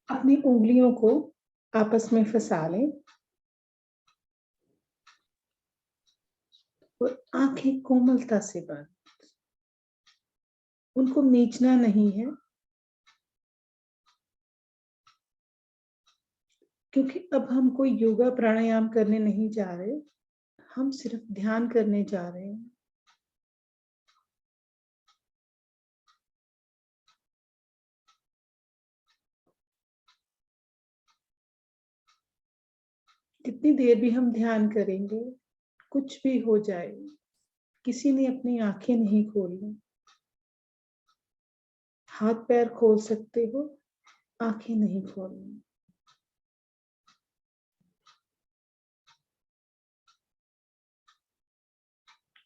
अपनी उंगलियों को आपस में फंसा लें और आंखें कोमलता से बंद। उनको मीचना नहीं है, क्योंकि अब हम कोई योगा प्राणायाम करने नहीं जा रहे, हम सिर्फ ध्यान करने जा रहे हैं। कितनी देर भी हम ध्यान करेंगे, कुछ भी हो जाए, किसी ने अपनी आंखें नहीं खोलनी। हाथ पैर खोल सकते हो, आंखें नहीं खोलनी।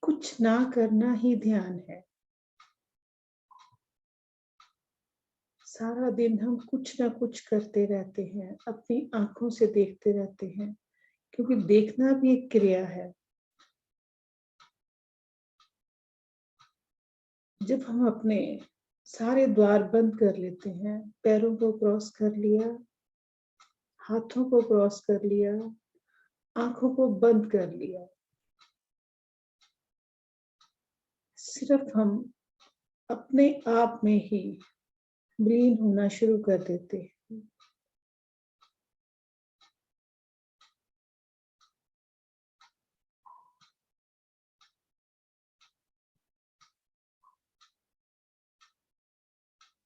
कुछ ना करना ही ध्यान है। सारा दिन हम कुछ ना कुछ करते रहते हैं, अपनी आंखों से देखते रहते हैं, क्योंकि देखना भी एक क्रिया है। जब हम अपने सारे द्वार बंद कर लेते हैं, पैरों को क्रॉस कर लिया, हाथों को क्रॉस कर लिया, आंखों को बंद कर लिया, सिर्फ हम अपने आप में ही विलीन होना शुरू कर देते हैं।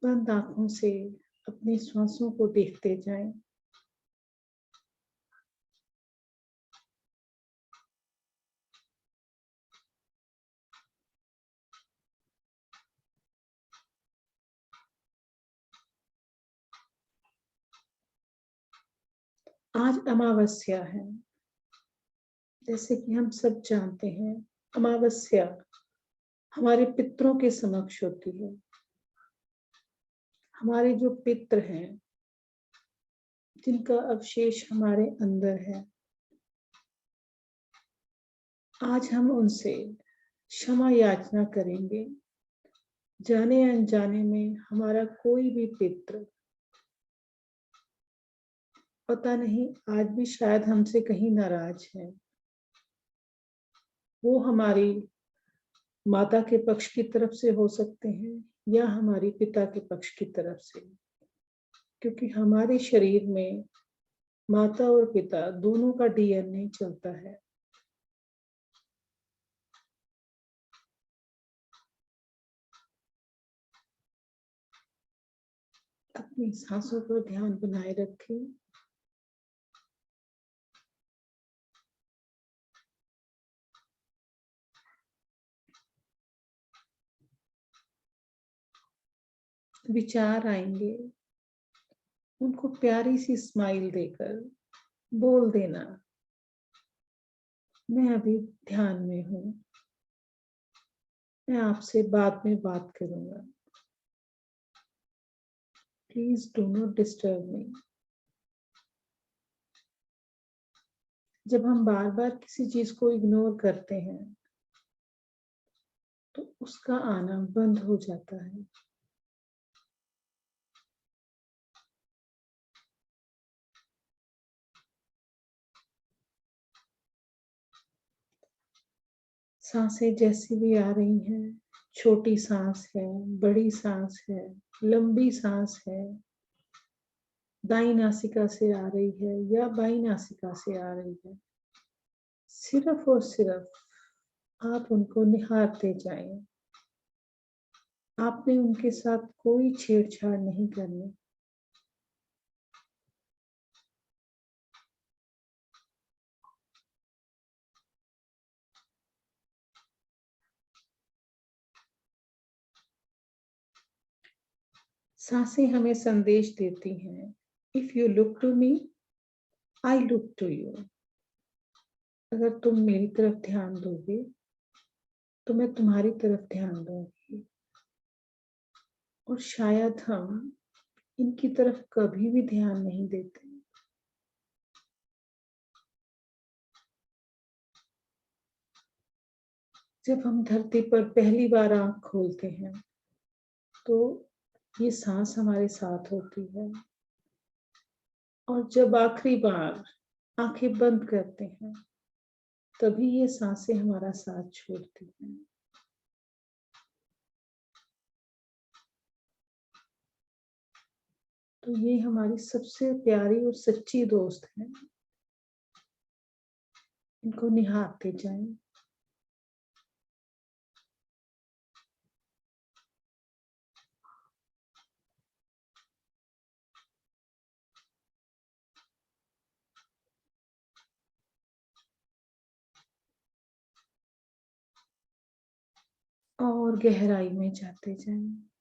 बंद आंखों से अपनी श्वासों को देखते जाएं। आज अमावस्या है। जैसे कि हम सब जानते हैं, अमावस्या हमारे पितरों के समक्ष होती है। हमारे जो पितर हैं, जिनका अवशेष हमारे अंदर है, आज हम उनसे क्षमा याचना करेंगे। जाने अनजाने में हमारा कोई भी पितर, पता नहीं आज भी शायद हमसे कहीं नाराज है। वो हमारी माता के पक्ष की तरफ से हो सकते हैं या हमारी पिता के पक्ष की तरफ से, क्योंकि हमारे शरीर में माता और पिता दोनों का डीएनए चलता है। अपनी सांसों पर ध्यान बनाए रखें। विचार आएंगे, उनको प्यारी सी स्माइल देकर बोल देना, मैं अभी ध्यान में हूं, मैं आपसे बाद में बात करूंगा, please do not disturb me. जब हम बार बार किसी चीज को इग्नोर करते हैं तो उसका आना बंद हो जाता है। सांसें जैसी भी आ रही हैं, छोटी सांस है, बड़ी सांस है, लंबी सांस है, दाई नासिका से आ रही है या बाई नासिका से आ रही है, सिर्फ और सिर्फ आप उनको निहारते जाएं। आपने उनके साथ कोई छेड़छाड़ नहीं करनी। सांसें हमें संदेश देती हैं, if you look to me, I look to you. अगर तुम मेरी तरफ ध्यान दोगे तो मैं तुम्हारी तरफ ध्यान दूंगी। और शायद हम इनकी तरफ कभी भी ध्यान नहीं देते। जब हम धरती पर पहली बार आंख खोलते हैं तो ये सांस हमारे साथ होती है। और जब आखिरी बार आंखें बंद करते हैं, तभी ये सांसें हमारा साथ छोड़ती हैं। तो ये हमारी सबसे प्यारी और सच्ची दोस्त है। इनको निहारते जाएं। और गहराई में जाते जाएं।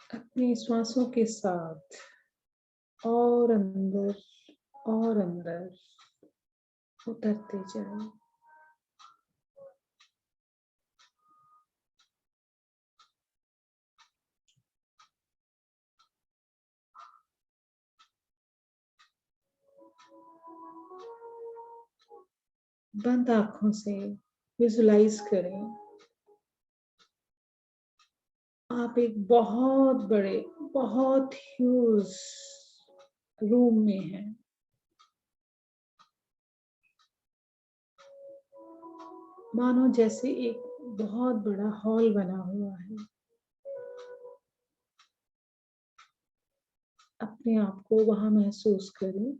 अपने श्वासों के साथ और अंदर उतरते जाएं। बंद आंखों से विजुलाइज करें, आप एक बहुत बड़े, बहुत ह्यूज रूम में हैं। मानो जैसे एक बहुत बड़ा हॉल बना हुआ है। अपने आप को वहां महसूस करें।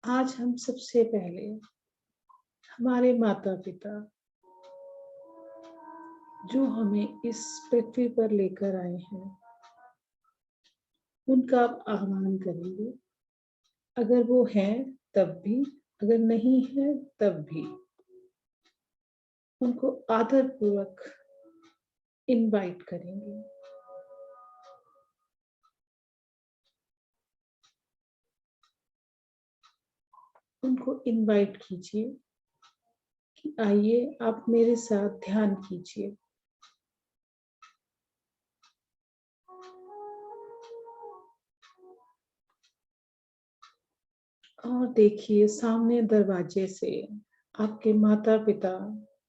आज हम सबसे पहले हमारे माता पिता, जो हमें इस पृथ्वी पर लेकर आए हैं, उनका आह्वान करेंगे। अगर वो हैं तब भी, अगर नहीं है तब भी, उनको आदर पूर्वक इनवाइट करेंगे। उनको इनवाइट कीजिए कि आइए आप मेरे साथ ध्यान कीजिए। और देखिए, सामने दरवाजे से आपके माता पिता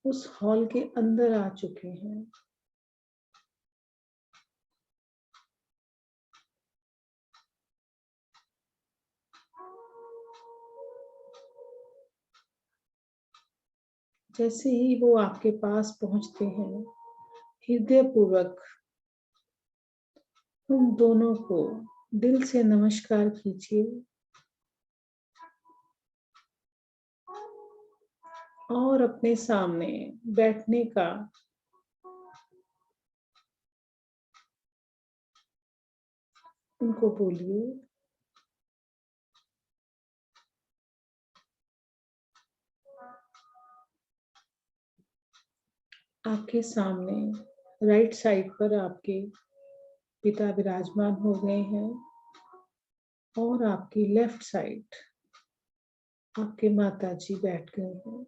उस हॉल के अंदर आ चुके हैं। जैसे ही वो आपके पास पहुंचते हैं, हृदय पूर्वक उन दोनों को दिल से नमस्कार कीजिए और अपने सामने बैठने का उनको बोलिए। आपके सामने राइट साइड पर आपके पिता विराजमान हो गए हैं और आपकी लेफ्ट साइड आपके माता जी बैठ गए हैं।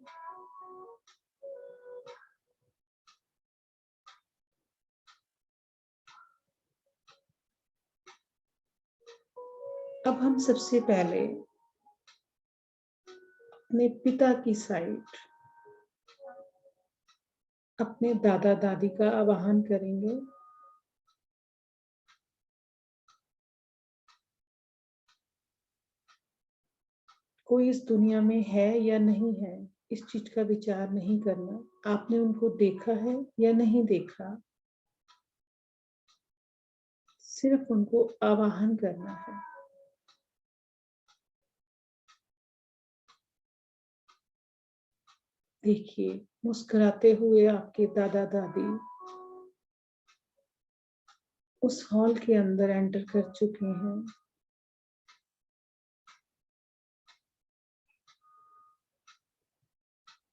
अब हम सबसे पहले अपने पिता की साइड अपने दादा दादी का आवाहन करेंगे। कोई इस दुनिया में है या नहीं है, इस चीज का विचार नहीं करना। आपने उनको देखा है या नहीं देखा, सिर्फ उनको आवाहन करना है। देखिए, मुस्कुराते हुए आपके दादा दादी उस हॉल के अंदर एंटर कर चुके हैं।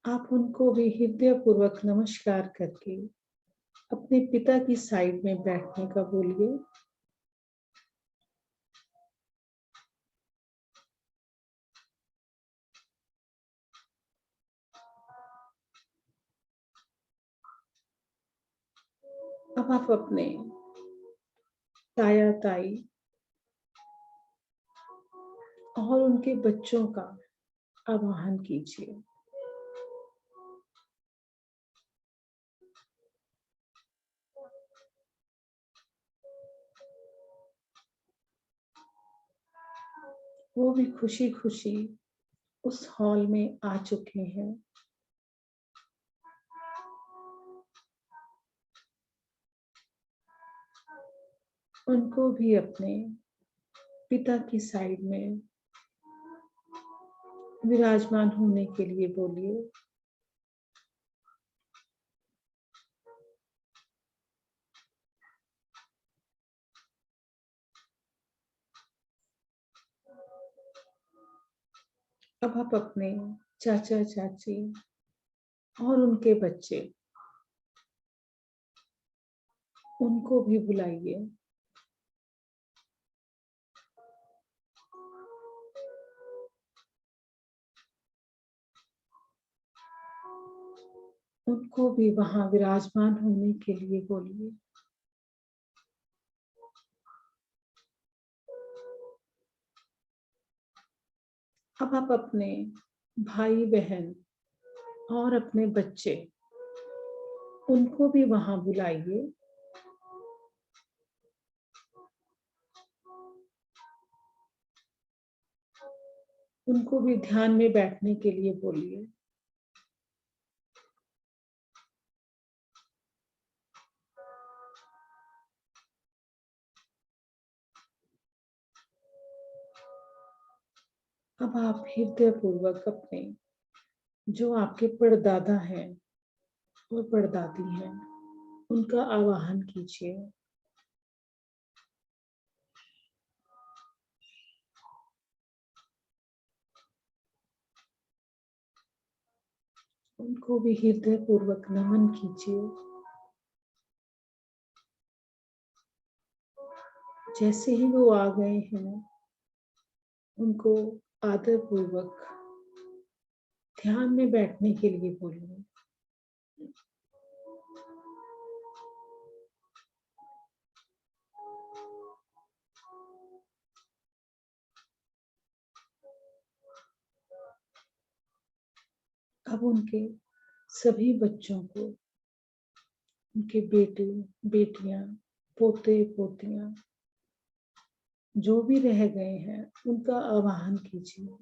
आप उनको भी हृदय पूर्वक नमस्कार करके अपने पिता की साइड में बैठने का बोलिए। अब आप अपने ताया ताई और उनके बच्चों का आवाहन कीजिए। वो भी खुशी खुशी उस हॉल में आ चुके हैं। उनको भी अपने पिता की साइड में विराजमान होने के लिए बोलिए। अब आप अपने चाचा चाची और उनके बच्चे उनको भी बुलाइए। उनको भी वहां विराजमान होने के लिए बोलिए। अब आप अपने भाई बहन और अपने बच्चे उनको भी वहां बुलाइए। उनको भी ध्यान में बैठने के लिए बोलिए। अब आप हृदय पूर्वक अपने जो आपके परदादा हैं और परदादी हैं उनका आवाहन कीजिए। उनको भी हृदय पूर्वक नमन कीजिए। जैसे ही वो आ गए हैं उनको आदर पूर्वक ध्यान में बैठने के लिए बोलिए। अब उनके सभी बच्चों को, उनके बेटे बेटियां, पोते पोतियां जो भी रह गए हैं उनका आवाहन कीजिए।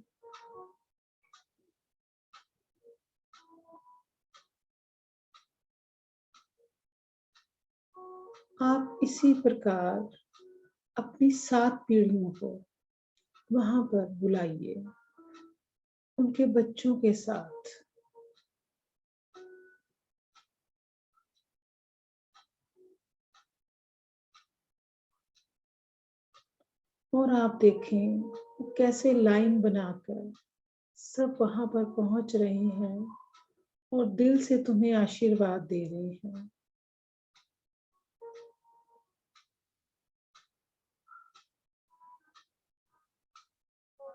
आप इसी प्रकार अपनी 7 पीढ़ियों को वहां पर बुलाइए उनके बच्चों के साथ। और आप देखें कैसे लाइन बनाकर सब वहां पर पहुंच रहे हैं और दिल से तुम्हें आशीर्वाद दे रहे हैं।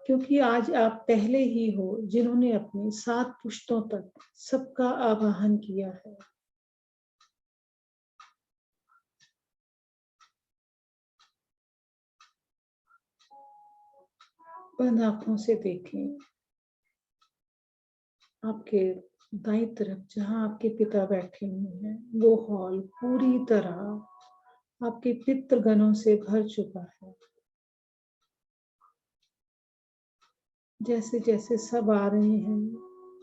क्योंकि आज आप पहले ही हो जिन्होंने अपनी 7 पुश्तों तक सबका आवाहन किया है। बंद आंखों से देखें आपके दाईं तरफ जहां आपके पिता बैठे हुए हैं वो हॉल पूरी तरह आपके पितृगणों से भर चुका है। जैसे जैसे सब आ रहे हैं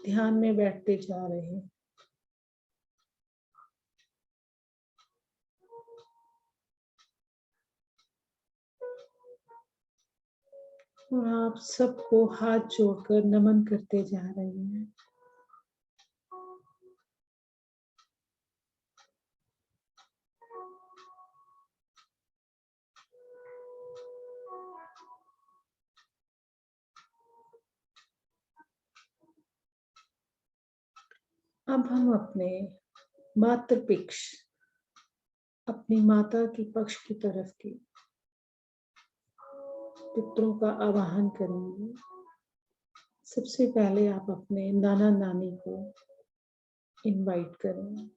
ध्यान में बैठते जा रहे हैं। और आप सबको हाथ जोड़कर नमन करते जा रहे हैं। अब हम अपने मातृ पक्ष, अपनी माता के पक्ष की तरफ के पितरों का आवाहन करेंगे। सबसे पहले आप अपने नाना नानी को इनवाइट करें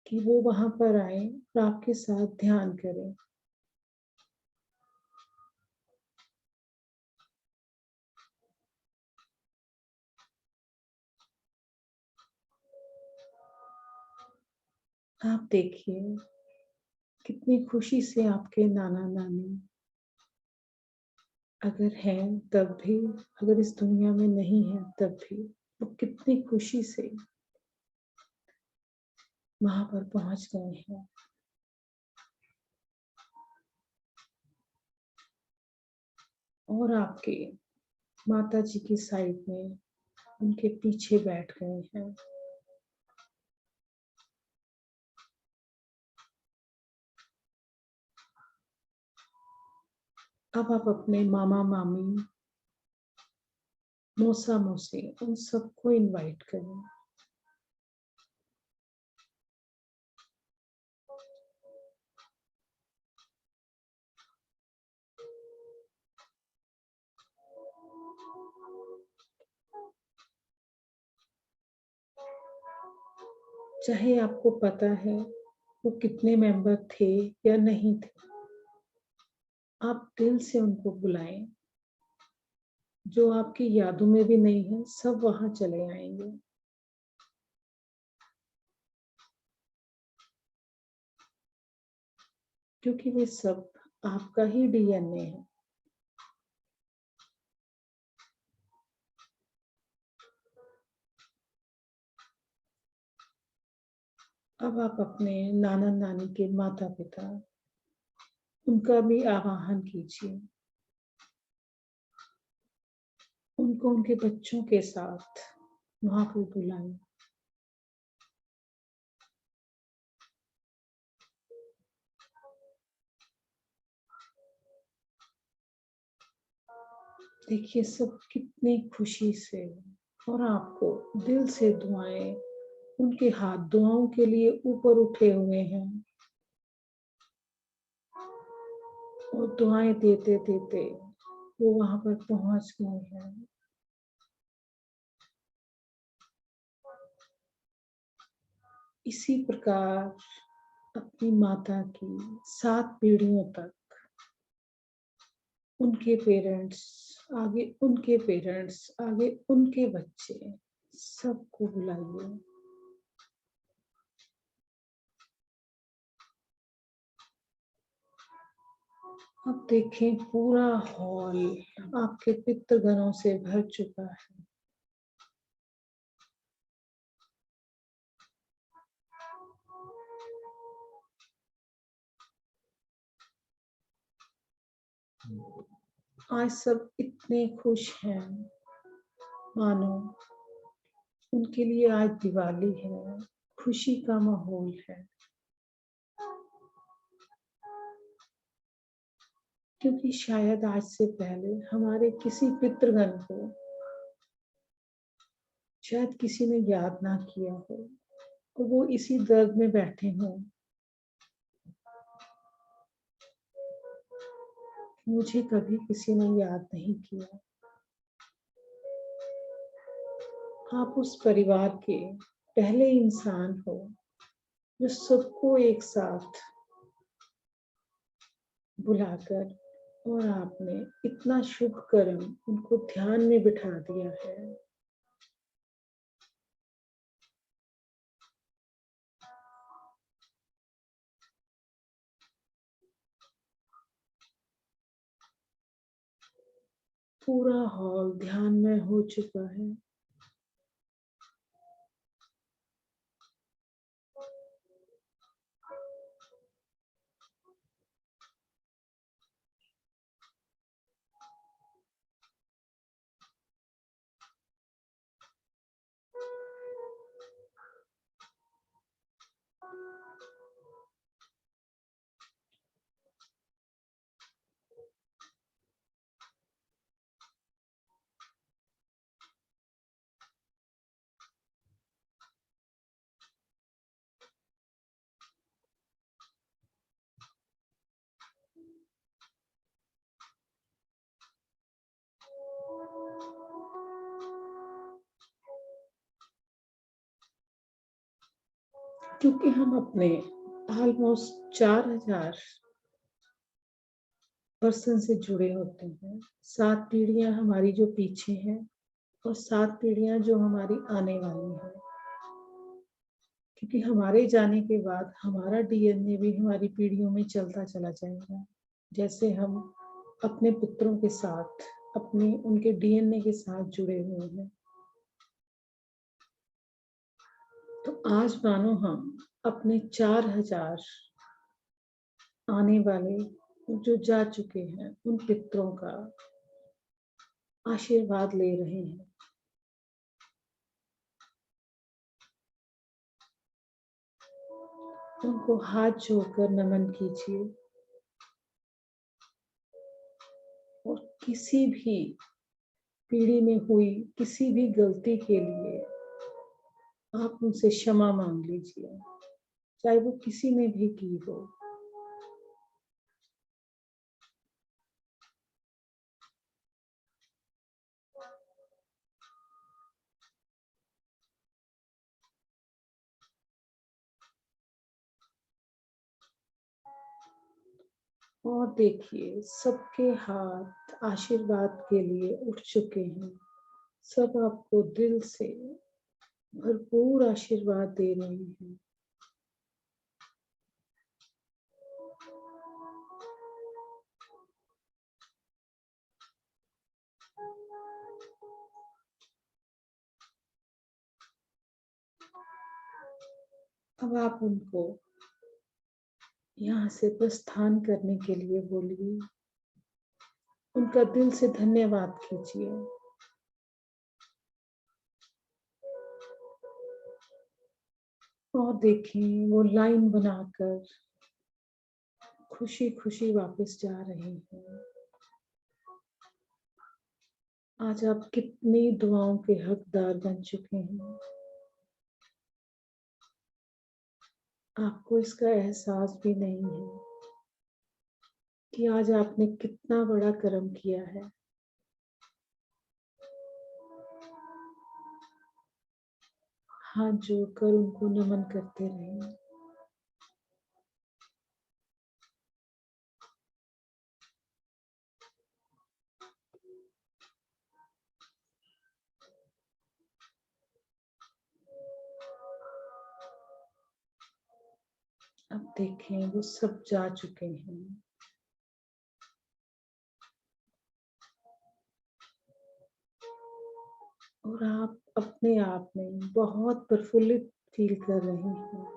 कि वो वहां पर आए और आपके साथ ध्यान करें। आप देखिए कितनी खुशी से आपके नाना नानी, अगर हैं तब भी, अगर इस दुनिया में नहीं है तब भी, वो कितनी खुशी से वहां पर पहुंच गए हैं। और आपके माता जी की साइड में उनके पीछे बैठ गए हैं। अब आप अपने मामा मामी, मौसा मौसी, उन सबको इनवाइट करें। चाहे आपको पता है वो कितने मेंबर थे या नहीं थे, आप दिल से उनको बुलाएं। जो आपकी यादों में भी नहीं है, सब वहां चले आएंगे। क्योंकि वे सब आपका ही डीएनए है। अब आप अपने नाना नानी के माता पिता, उनका भी आवाहन कीजिए। उनको उनके बच्चों के साथ वहां पर बुलाएं। देखिए सब कितनी खुशी से और आपको दिल से दुआएं, उनके हाथ दुआओं के लिए ऊपर उठे हुए हैं और दुआएं देते देते वो वहां पर पहुंच गए हैं। इसी प्रकार अपनी माता की 7 पीढ़ियों तक, उनके पेरेंट्स, आगे उनके पेरेंट्स, आगे उनके बच्चे, सबको बुलाइए। अब देखें पूरा हॉल आपके पितृगणों से भर चुका है। आज सब इतने खुश हैं, मानो उनके लिए आज दिवाली है, खुशी का माहौल है। क्योंकि शायद आज से पहले हमारे किसी पितृगण को शायद किसी ने याद ना किया हो और वो इसी दर्द में बैठे हों। मुझे कभी किसी ने याद नहीं किया। आप उस परिवार के पहले इंसान हो जो सबको एक साथ बुलाकर, और आपने इतना शुभ कर्म उनको ध्यान में बिठा दिया है। पूरा हॉल ध्यान में हो चुका है। क्योंकि हम अपने ऑलमोस्ट 4000 पर्सन से जुड़े होते हैं। 7 पीढ़ियां हमारी जो पीछे हैं और 7 पीढ़ियां जो हमारी आने वाली हैं, क्योंकि हमारे जाने के बाद हमारा डीएनए भी हमारी पीढ़ियों में चलता चला जाएगा। जैसे हम अपने पितरों के साथ, अपने उनके डीएनए के साथ जुड़े हुए हैं। तो आज मानो हम अपने 4000 आने वाले जो जा चुके हैं उन पितरों का आशीर्वाद ले रहे हैं। उनको हाथ जोड़कर नमन कीजिए और किसी भी पीढ़ी में हुई किसी भी गलती के लिए आप उनसे क्षमा मांग लीजिए, चाहे वो किसी ने भी की हो। और देखिए, सबके हाथ आशीर्वाद के लिए उठ चुके हैं। सब आपको दिल से भरपूर आशीर्वाद दे रहे हैं। अब आप उनको यहाँ से प्रस्थान करने के लिए बोलिए, उनका दिल से धन्यवाद कीजिए। और देखें, वो लाइन बनाकर खुशी खुशी वापस जा रहे हैं। आज आप कितनी दुआओं के हकदार बन चुके हैं, आपको इसका एहसास भी नहीं है कि आज आपने कितना बड़ा कर्म किया है। हाथ जोड़कर उनको नमन करते रहें। अब देखें, वो सब जा चुके हैं। और आप अपने आप में बहुत प्रफुल्लित फील कर रहे हैं।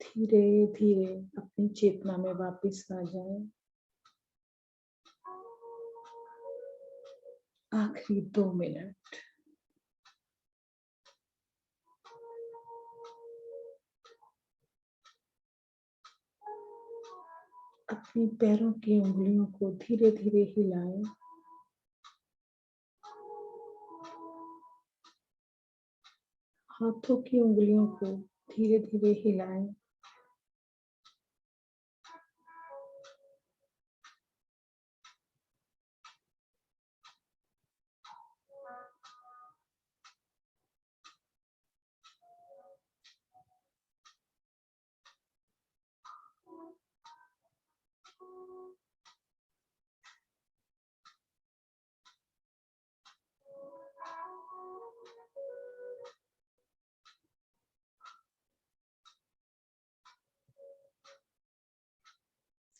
धीरे धीरे अपनी चेतना में वापस आ जाएं। आखिरी 2 मिनट। अपनी पैरों की उंगलियों को धीरे धीरे हिलाएं। हाथों की उंगलियों को धीरे धीरे हिलाएं।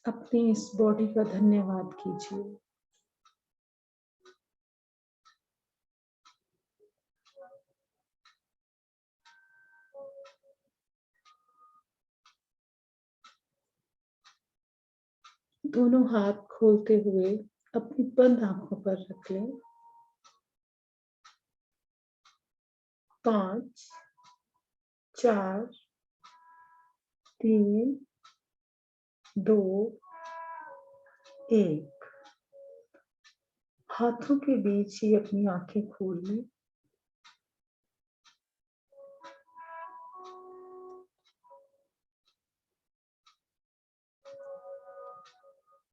अपनी इस बॉडी का धन्यवाद कीजिए। दोनों हाथ खोलते हुए अपनी बंद आंखों पर रख लें। 5, 4, 3, 2, 1। हाथों के बीच ही अपनी आंखें खोल लें।